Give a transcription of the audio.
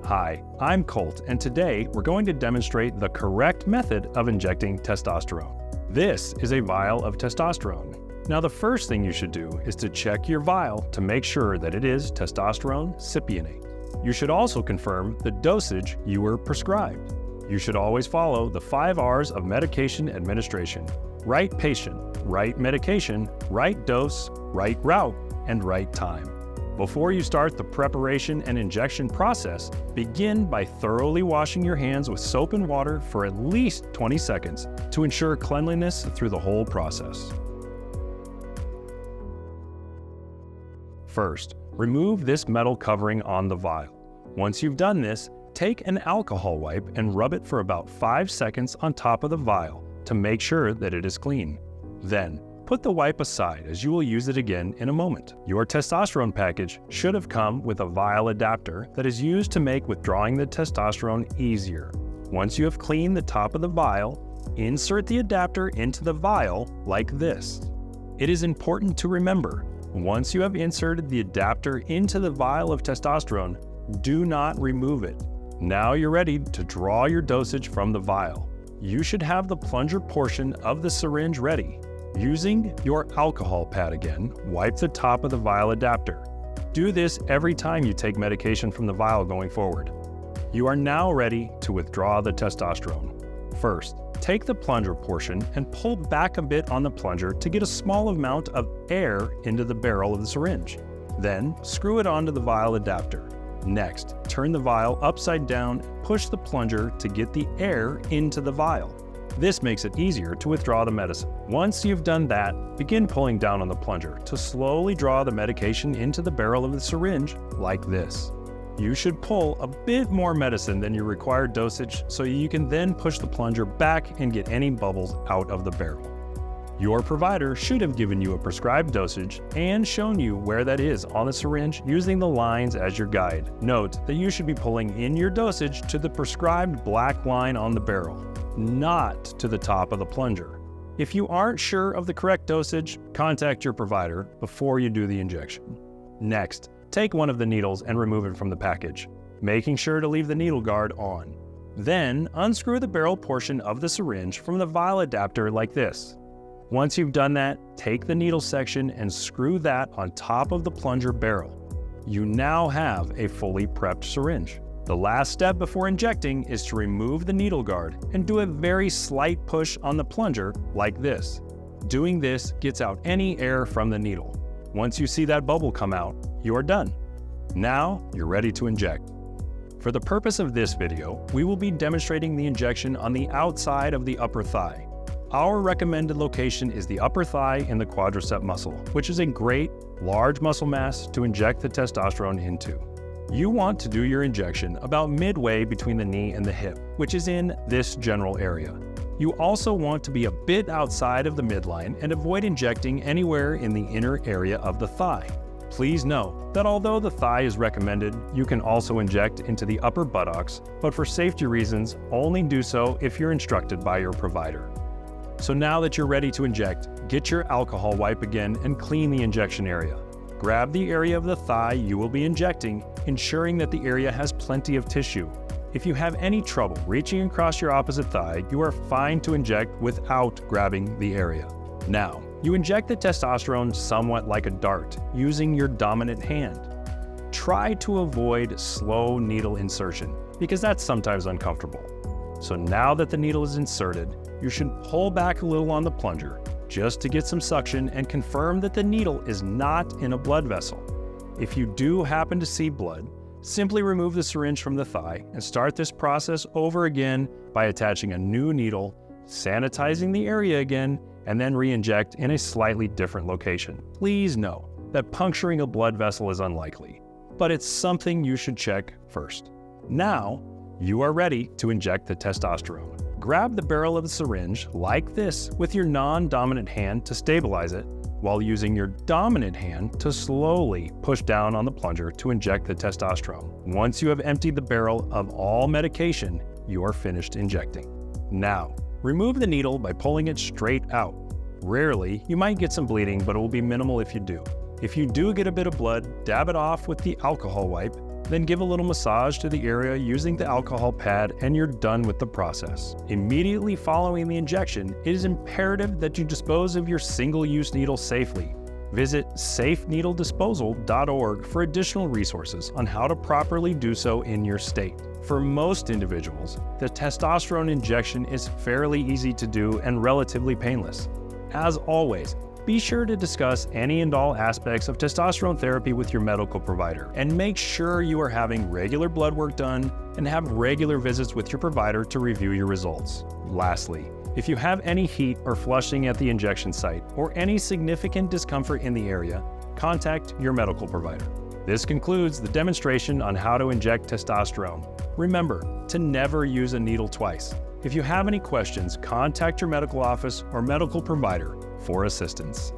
Hi, I'm Colt, and today we're going to demonstrate the correct method of injecting testosterone. This is a vial of testosterone. Now, the first thing you should do is to check your vial to make sure that it is testosterone cypionate. You should also confirm the dosage you were prescribed. You should always follow the 5 R's of medication administration: right patient, right medication, right dose, right route, and right time. Before you start the preparation and injection process, begin by thoroughly washing your hands with soap and water for at least 20 seconds to ensure cleanliness through the whole process. First, remove this metal covering on the vial. Once you've done this, take an alcohol wipe and rub it for about 5 seconds on top of the vial to make sure that it is clean. Then, put the wipe aside as you will use it again in a moment. Your testosterone package should have come with a vial adapter that is used to make withdrawing the testosterone easier. Once you have cleaned the top of the vial, insert the adapter into the vial like this. It is important to remember, once you have inserted the adapter into the vial of testosterone, do not remove it. Now you're ready to draw your dosage from the vial. You should have the plunger portion of the syringe ready. Using your alcohol pad again, wipe the top of the vial adapter. Do this every time you take medication from the vial going forward. You are now ready to withdraw the testosterone. First, take the plunger portion and pull back a bit on the plunger to get a small amount of air into the barrel of the syringe. Then, screw it onto the vial adapter. Next, turn the vial upside down and push the plunger to get the air into the vial. This makes it easier to withdraw the medicine. Once you've done that, begin pulling down on the plunger to slowly draw the medication into the barrel of the syringe like this. You should pull a bit more medicine than your required dosage so you can then push the plunger back and get any bubbles out of the barrel. Your provider should have given you a prescribed dosage and shown you where that is on the syringe using the lines as your guide. Note that you should be pulling in your dosage to the prescribed black line on the barrel, not to the top of the plunger. If you aren't sure of the correct dosage, contact your provider before you do the injection. Next, take one of the needles and remove it from the package, making sure to leave the needle guard on. Then, unscrew the barrel portion of the syringe from the vial adapter like this. Once you've done that, take the needle section and screw that on top of the plunger barrel. You now have a fully prepped syringe. The last step before injecting is to remove the needle guard and do a very slight push on the plunger like this. Doing this gets out any air from the needle. Once you see that bubble come out, you are done. Now you're ready to inject. For the purpose of this video, we will be demonstrating the injection on the outside of the upper thigh. Our recommended location is the upper thigh and the quadricep muscle, which is a great, large muscle mass to inject the testosterone into. You want to do your injection about midway between the knee and the hip, which is in this general area. You also want to be a bit outside of the midline and avoid injecting anywhere in the inner area of the thigh. Please know that although the thigh is recommended, you can also inject into the upper buttocks, but for safety reasons, only do so if you're instructed by your provider. So now that you're ready to inject, get your alcohol wipe again and clean the injection area. Grab the area of the thigh you will be injecting, ensuring that the area has plenty of tissue. If you have any trouble reaching across your opposite thigh, you are fine to inject without grabbing the area. Now, you inject the testosterone somewhat like a dart, using your dominant hand. Try to avoid slow needle insertion, because that's sometimes uncomfortable. So now that the needle is inserted, you should pull back a little on the plunger, just to get some suction and confirm that the needle is not in a blood vessel. If you do happen to see blood, simply remove the syringe from the thigh and start this process over again by attaching a new needle, sanitizing the area again, and then re-inject in a slightly different location. Please know that puncturing a blood vessel is unlikely, but it's something you should check first. Now, you are ready to inject the testosterone. Grab the barrel of the syringe like this with your non-dominant hand to stabilize it, while using your dominant hand to slowly push down on the plunger to inject the testosterone. Once you have emptied the barrel of all medication, you are finished injecting. Now, remove the needle by pulling it straight out. Rarely, you might get some bleeding, but it will be minimal if you do. If you do get a bit of blood, dab it off with the alcohol wipe, then give a little massage to the area using the alcohol pad, and you're done with the process. Immediately following the injection, it is imperative that you dispose of your single-use needle safely. Visit safeneedledisposal.org for additional resources on how to properly do so in your state. For most individuals, the testosterone injection is fairly easy to do and relatively painless. As always, be sure to discuss any and all aspects of testosterone therapy with your medical provider, and make sure you are having regular blood work done and have regular visits with your provider to review your results. Lastly, if you have any heat or flushing at the injection site or any significant discomfort in the area, contact your medical provider. This concludes the demonstration on how to inject testosterone. Remember to never use a needle twice. If you have any questions, contact your medical office or medical provider for assistance.